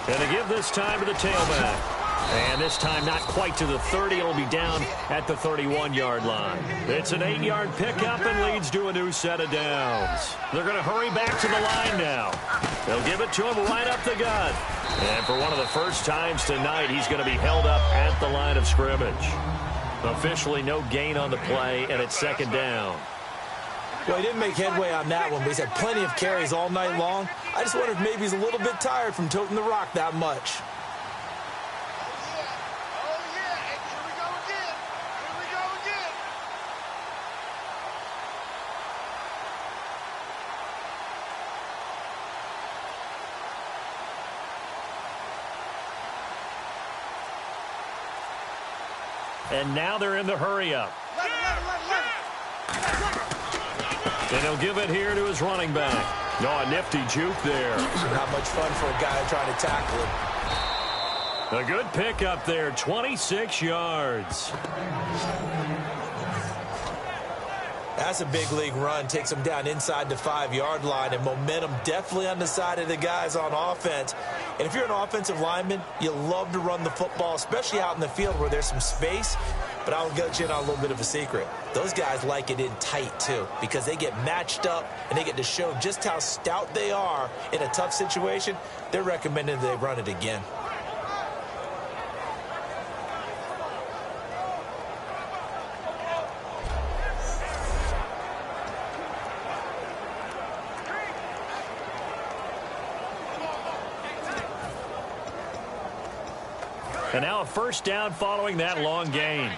And they give this time to the tailback. And this time not quite to the 30. It'll be down at the 31-yard line. It's an 8-yard pickup and leads to a new set of downs. They're going to hurry back to the line now. They'll give it to him right up the gut. And for one of the first times tonight, he's going to be held up at the line of scrimmage. Officially no gain on the play, and it's second down. Well, he didn't make headway on that one, but he's had plenty of carries all night long. I just wonder if maybe he's a little bit tired from toting the rock that much. And now they're in the hurry-up. And he'll give it here to his running back. No, a nifty juke there. Not much fun for a guy trying to tackle him. A good pickup there, 26 yards. That's a big league run. Takes him down inside the 5-yard line, and momentum definitely on the side of the guys on offense. And if you're an offensive lineman, you love to run the football, especially out in the field where there's some space. But I'll get you in on a little bit of a secret. Those guys like it in tight, too, because they get matched up and they get to show just how stout they are in a tough situation. They're recommending they run it again. And now a first down following that long gain.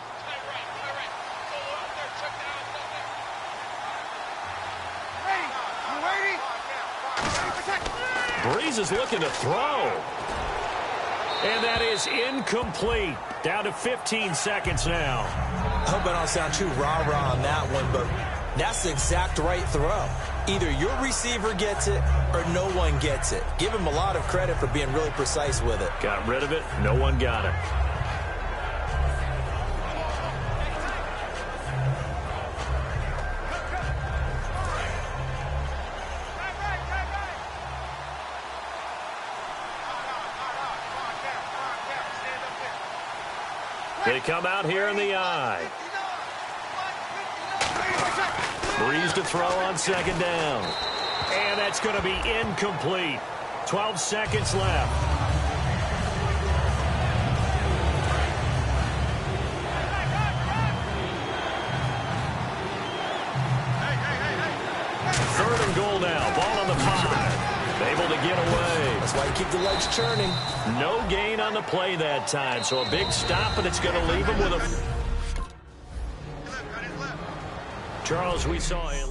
Breeze is looking to throw. And that is incomplete. Down to 15 seconds now. I hope I don't sound too rah-rah on that one, but that's the exact right throw. Either your receiver gets it or no one gets it. Give him a lot of credit for being really precise with it. Got rid of it. No one got it. They come out here in the eye. Breeze to throw on second down. And that's going to be incomplete. 12 seconds left. Third and goal now. Ball on the 5. Able to get away. That's why you keep the legs churning. No gain on the play that time. So a big stop, and it's going to leave him with a... Charles, we saw him.